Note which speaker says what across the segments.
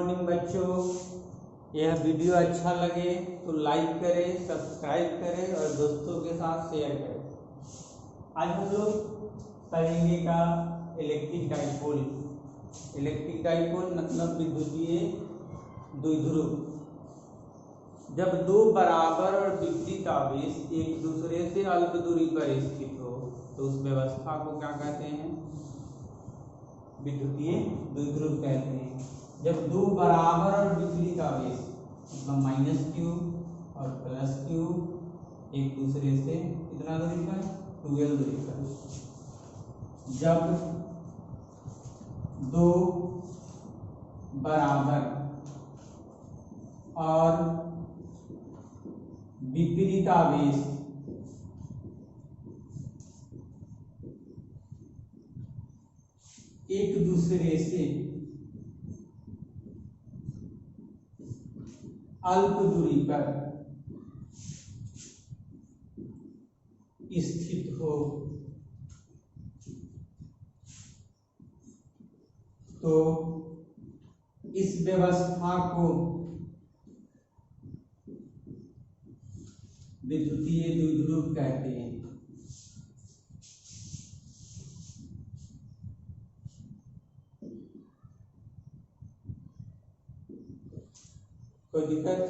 Speaker 1: Morning बच्चों। यह video अच्छा लगे तो लाइक करें, सब्सक्राइब करें और दोस्तों के साथ शेयर करें। आज हम लोग पढ़ेंगे का इलेक्ट्रिक डाइपोल। इलेक्ट्रिक डाइपोल मतलब विद्युतीय द्विध्रुव। जब दो बराबर और विपरीत आवेश एक दूसरे से अल्प दूरी पर स्थित हो तो उस व्यवस्था को क्या कहते हैं? विद्युतीय द्विध्रुव कहते हैं। जब दो बराबर और विपरीत आवेश मतलब -q और +q एक दूसरे से कितना दूरी पर? 12 दूरी पर। जब दो बराबर और विपरीत आवेश एक दूसरे से अल्प दूरी पर स्थित हो तो इस व्यवस्था को विद्युतीय द्विध्रुव कहते हैं। कोई दिक्कत?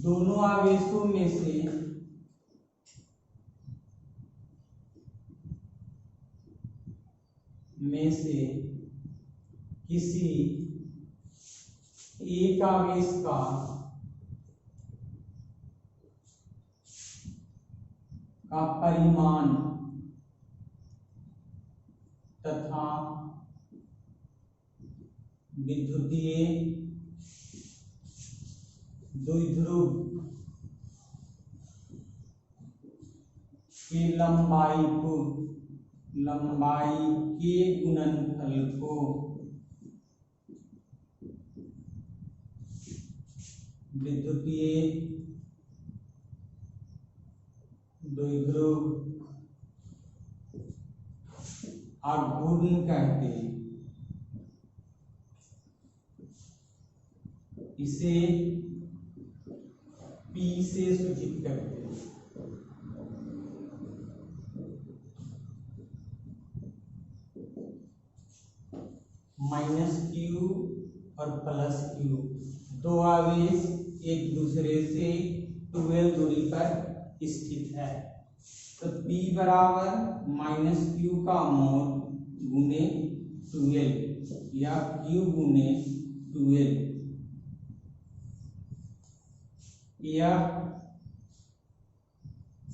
Speaker 1: दोनों आवेशों में से किसी एक आवेश का परिमाण तथा विद्युतीय द्विध्रुव की लंबाई के गुणनफल को विद्युतीय द्विध्रुव आघूर्ण कहते हैं। इसे P से सूचित करते हैं। -q और +q दो आवेश एक दूसरे से 12 दूरी पर स्थित है तो P बराबर -q का मोल गुने 12 या q गुने 12। यह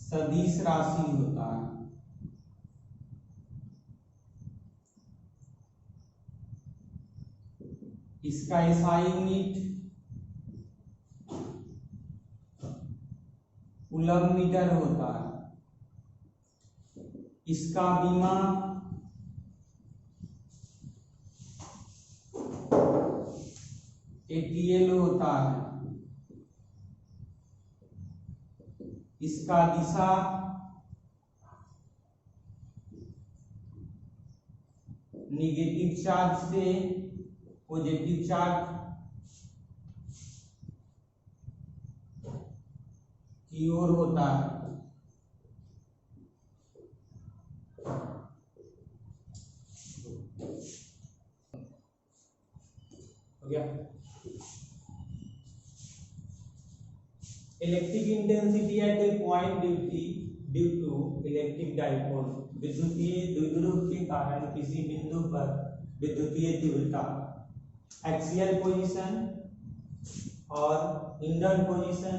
Speaker 1: सदिश राशि होता है। इसका SI यूनिट कूलम मीटर होता है। इसका बीमा ATL होता है। इसका दिशा नेगेटिव चार्ज से पॉजिटिव चार्ज की ओर होता है। हो गया? Electric intensity at a point due to electric dipole. विद्युतीय द्विध्रुव के कारण किसी बिंदु पर विद्युतीय तीव्रता एक्सियल पोजीशन और इंडल पोजीशन,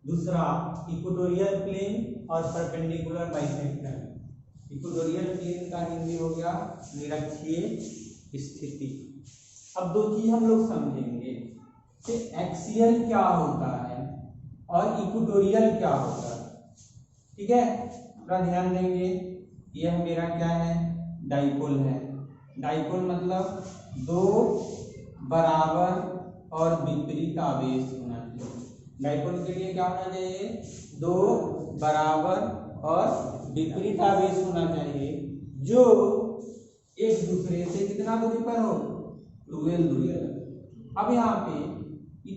Speaker 1: दूसरा इक्वेटोरियल प्लेन और परपेंडिकुलर बाइसेक्टर। इक्वेटोरियल प्लेन का हिंदी हो गया निरक्षीय स्थिति। अब दो चीज हम लोग समझेंगे कि एक्सियल क्या होता है और इक्वेटोरियल क्या होता है। ठीक है, थोड़ा ध्यान देंगे। यह मेरा क्या है? डाइपोल है। डाइपोल मतलब दो बराबर और विपरीत आवेश होना चाहिए। डाइपोल के लिए क्या होना चाहिए? दो बराबर और विपरीत आवेश होना चाहिए जो एक दूसरे से कितना दूरी पर हो, 12 दूरी पर। अब यहाँ पे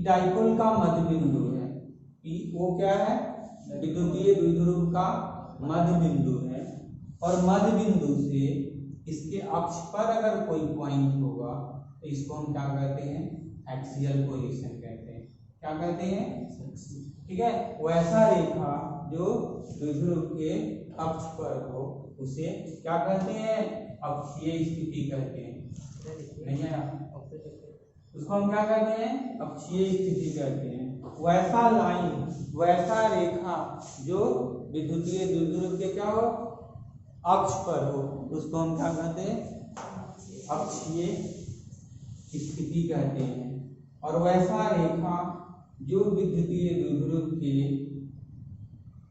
Speaker 1: डाइपोल का मध्य बिंदु है, वो क्या है, विद्युतीय द्विध्रुव का मध्य बिंदु है, और मध्य बिंदु से इसके अक्ष पर अगर कोई पॉइंट होगा तो इसको हम क्या कहते हैं, एक्सियल पोजीशन कहते हैं। क्या कहते हैं, ठीक है। वैसा रेखा जो द्विध्रुव के अक्ष पर हो उसे क्या कहते हैं, अक्षीय स्थिति कहते हैं। नहीं है, उसको हम क्या कहते हैं, अक्षीय स्थिति कहते हैं। वैसा लाइन, वैसा रेखा जो विद्युतीय द्विध्रुव के क्या हो, अक्ष पर हो, उसको हम क्या कहते हैं, अक्षीय स्थिति कहते हैं। और वैसा रेखा जो विद्युतीय द्विध्रुव के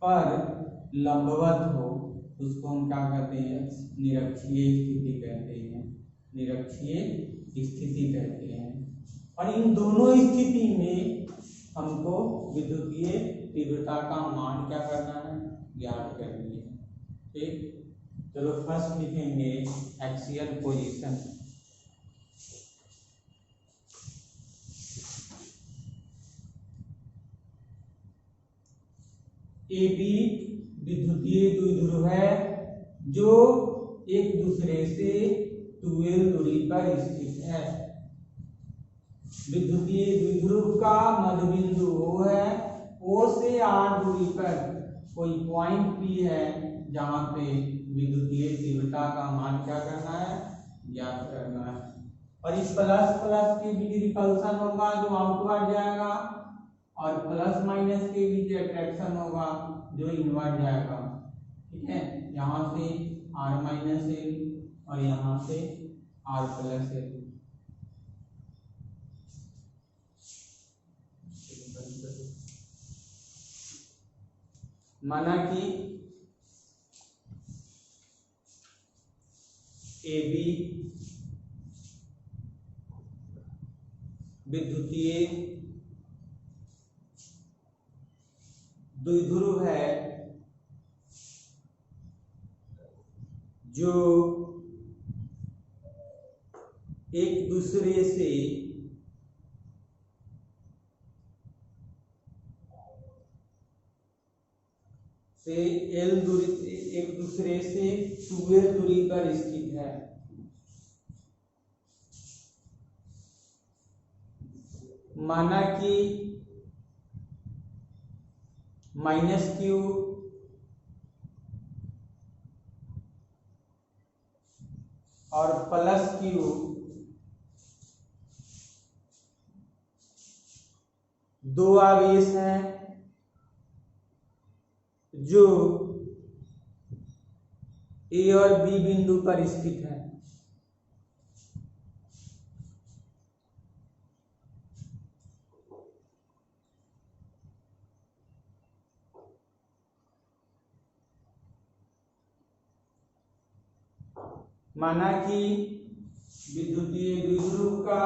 Speaker 1: पर लंबवत हो उसको हम क्या कहते हैं, निरक्षीय स्थिति कहते हैं, निरक्षीय स्थिति कहते हैं। और इन दोनों स्थिति में हमको विद्युतीय तीव्रता का मान क्या करना है, ज्ञात करनी है। ठीक, चलो फर्स्ट लिखेंगे एक्सियल पोजीशन। ए बी विद्युतीय द्विध्रुव है जो एक दूसरे से 12 दूरी पर स्थित है। विद्युतीय द्विध्रुव का मध्य बिंदु O है, O से 8 दूरी पर कोई पॉइंट P है जहां पे विद्युतीय तीव्रता का मान क्या करना है, ज्ञात करना है। और इस प्लस प्लस के बीच रिपल्सन होगा जो आउटवर्ड जाएगा, और प्लस माइनस के बीच अट्रैक्शन होगा जो इनवर्ड जाएगा। ठीक है, यहाँ से R माइनस एल और यहाँ से R प्लस एल। माना कि ए बी विद्युतीय द्विध्रुव है जो एक दूसरे से एल दूरी, एक दूसरे से 12 दूरी पर स्थित है। माना कि माइनस क्यू और प्लस क्यू दो आवेश हैं जो ए और बी बिंदु पर स्थित है। माना कि विद्युतीय द्विध्रुव का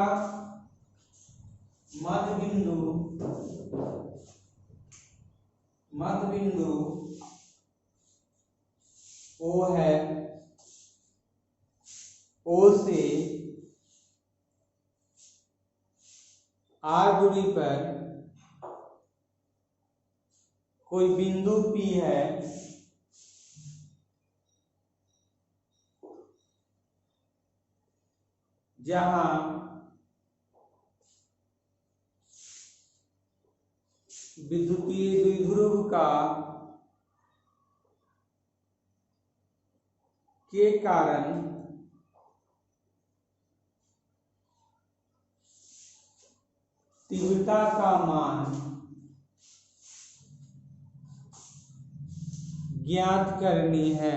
Speaker 1: मध्य बिंदु O है, O से R दूरी पर कोई बिंदु P है जहां विद्युतीय द्विध्रुव का के कारण तीव्रता का मान ज्ञात करनी है।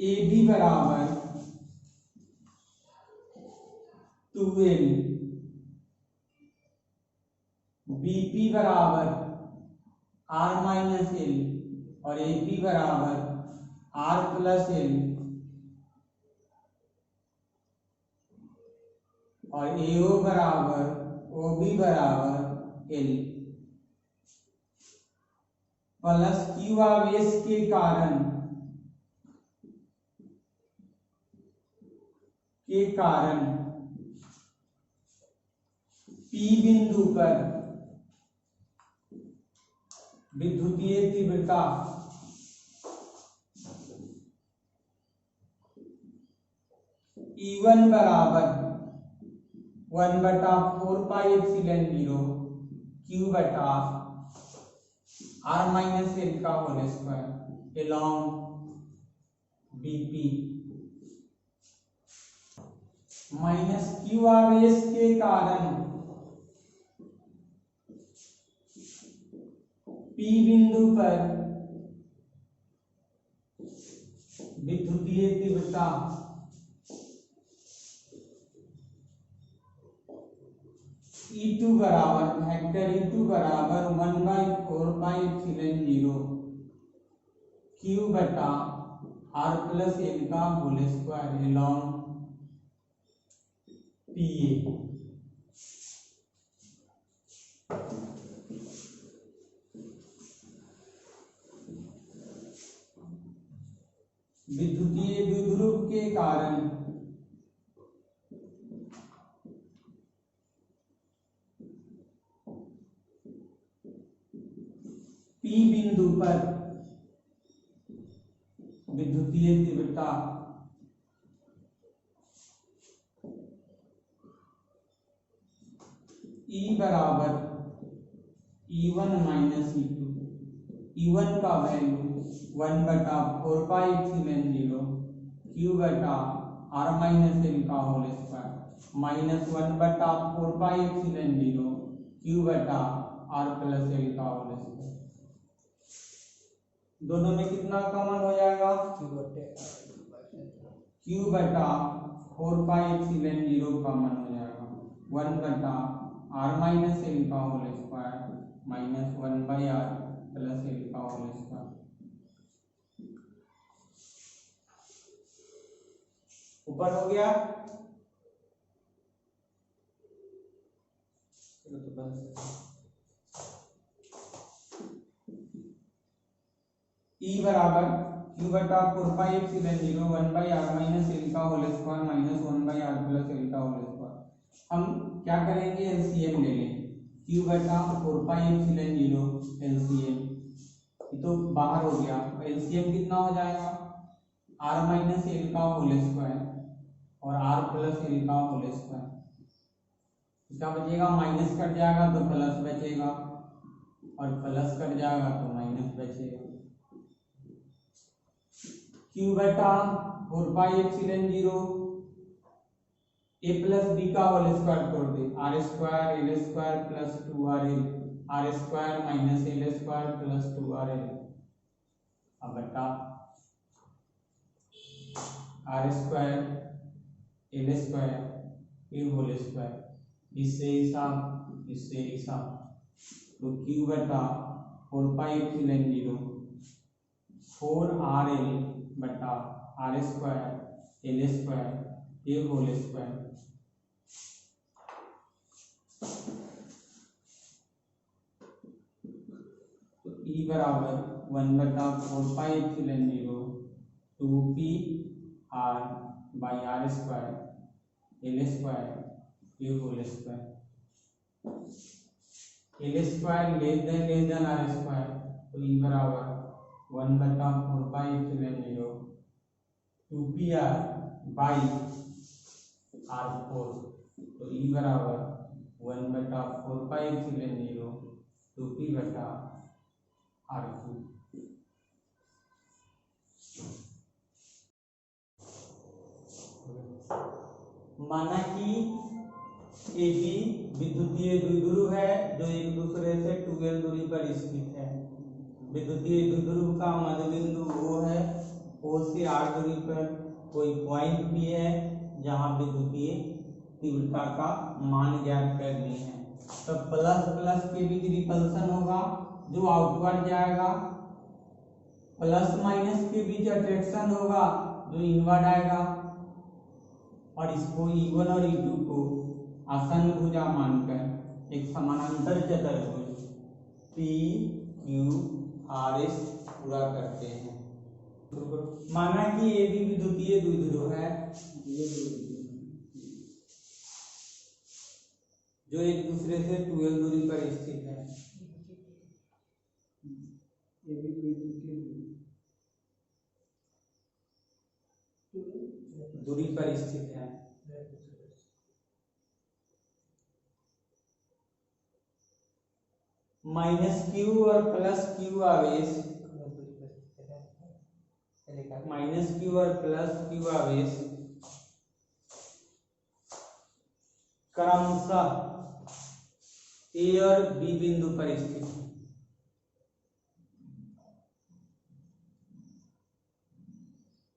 Speaker 1: ए बी बराबर 2L, BP बराबर R माइनस एल और AP बराबर R प्लस एल और AO बराबर OB बराबर L। प्लस क्यू आवेश के कारण पी बिंदु पर विद्युतीय तीव्रता E1 बराबर 1/4πε0 Q बटा r माइनस एल का whole square along BP minus Q आवेश के कारण पी बिंदु पर विद्युतीय तीव्रता E2 बराबर वेक्टर E2 बराबर 1/4πε0 Q बटा r प्लस एल का होल स्क्वायर एलॉन्ग PA। विद्युतीय द्विध्रुव के कारण P बिंदु पर विद्युतीय तीव्रता E बराबर E1 माइनस E2 E1 का वैल्यू 1/4πε0 Q बटा r माइनस एल का होल स्क्वायर माइनस 1/4πε0 Q बटा r प्लस एल का होल स्क्वायर। दोनों में कितना कॉमन हो जाएगा? Q बटा 4πε0 कॉमन हो जाएगा 1/r माइनस एल का whole square minus 1/r plus L का होल स्क्वायर। ऊपर हो गया। E बराबर Q बटा 4πε0 1/r माइनस एल का whole square minus 1/r plus L का होल स्क्वायर। हम क्या करेंगे? एलसीएम ले लें। Q बटा 4πε0 एलसीएम तो बाहर हो गया। एलसीएम कितना हो जाएगा? r माइनस एल का होल स्क्वायर और r प्लस एल का होल स्क्वायर। क्या बचेगा? माइनस कट जाएगा तो प्लस बचेगा और प्लस कट जाएगा तो माइनस बचेगा। Q बटा 4πε0 a प्लस बी का होल स्क्वायर छोड़ दे r square L square plus 2rl r square minus L square plus 2rl अब बटा r square L square a whole square इससे हिसाब तो Q बटा 4πε0 4rl बटा r square L square a whole square तो E बराबर 1/4πε0 2pr by r square L square a whole square L square less than r square तो E बराबर 1/4πε0 2pr by r4 तो E बराबर 1/4πε0 2p बटा r3। माना कि AB विद्युतीय द्विध्रुव है जो एक दूसरे से 2l दूरी पर स्थित है। विद्युतीय द्विध्रुव का मध्य बिंदु O है। O से r दूरी पर कोई पॉइंट भी है जहां विद्युतीय तीव्रता का मान ज्ञात करनी है। तो प्लस प्लस के बीच रिपल्सन होगा जो आउटवर्ड जाएगा, प्लस माइनस के बीच अट्रैक्शन होगा जो इनवर्ड आएगा और इसको E1 और E2 को आसन भुजा मानकर एक समानांतर चतुर्भुज PQR आर एस पूरा करते हैं। माना कि ए बी विद्युतीय द्विध्रुव है जो एक दूसरे से 12 दूरी पर स्थित है। दूरी पर स्थित है। माइनस क्यू और प्लस क्यू आवेश, माइनस क्यू और प्लस क्यू आवेश क्रमशः ए और बी बिंदु पर स्थित है।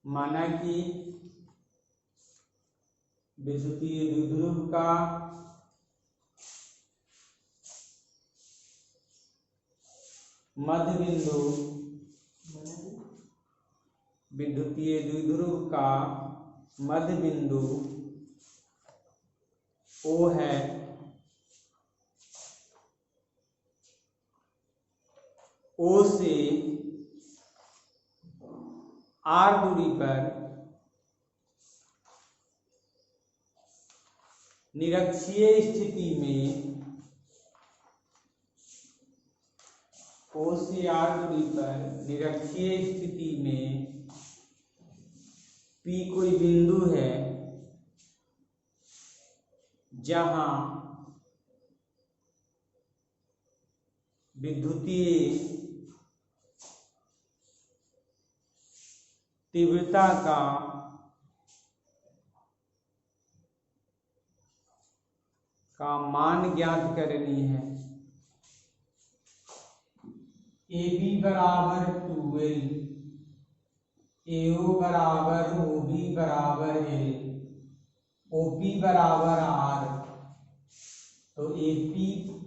Speaker 1: माना कि विद्युतीय द्विध्रुव का मध्य बिंदु, विद्युतीय द्विध्रुव का मध्य बिंदु O है। O से R दूरी पर निरक्षीय स्थिति में, O से R दूरी पर निरक्षीय स्थिति में P कोई बिंदु है जहां विद्युतीय तीव्रता का मान ज्ञात करनी है। ए बी बराबर 12, AO बराबर OB बराबर L, OP बराबर R, तो AP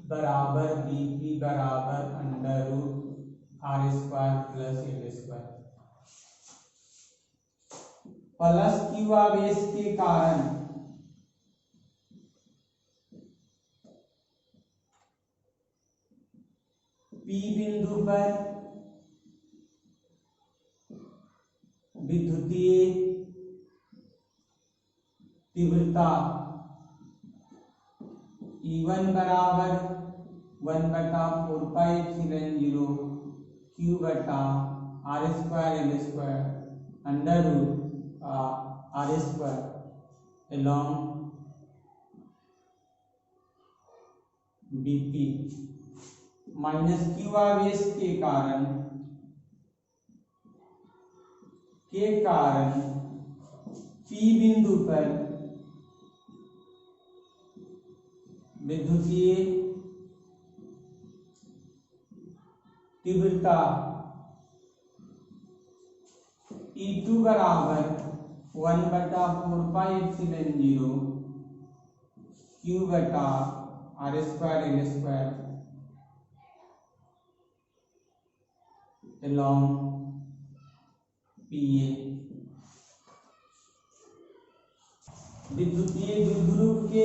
Speaker 1: बराबर BP बराबर √R² plus L²। Plus Q आवेश के कारण P बिंदु पर विद्युतीय तीव्रता E1 बराबर 1/4πε0 Q बटा R² L² √R² along BP। Minus Q आवेश के कारण P बिंदु पर विद्युतीय तीव्रता E2 बराबर 1/4πε0 Q बटा R² L² along PA। विद्युतीय द्विध्रुव के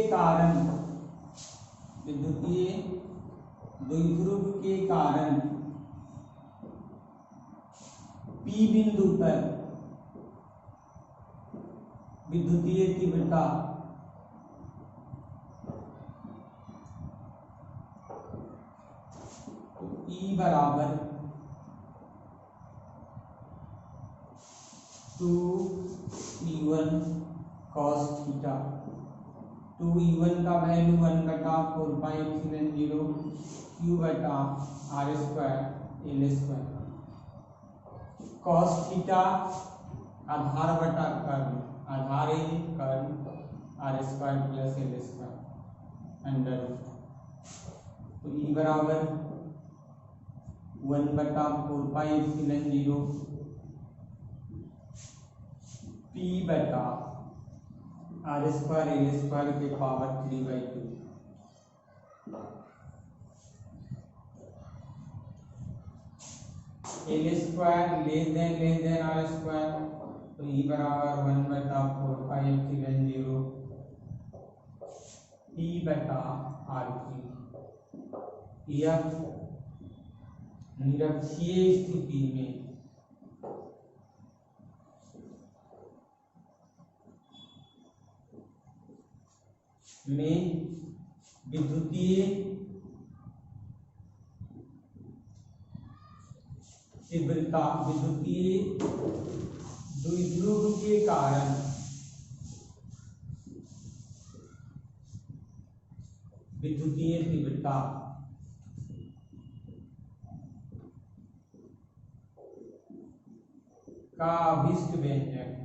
Speaker 1: कारण P बिंदु पर विद्युतीय तीव्रता E बराबर 2E1 cos थीटा। 2E1 का वैल्यू 1/4πε0 Q बटा R² L²। cos थीटा आधार बटा कर्ण, आधार कर्ण R² प्लस L² अंडर। तो E बराबर 1/4πε0 P बटा R² L² के power 3/2। L² less than R², तो E बराबर 1/4πε0 P बटा R3। यह निरक्षीय स्थिति में विद्युतीय तीव्रता, विद्युतीय द्विध्रुव के कारण विद्युतीय तीव्रता का अभिष्ट व्यंजक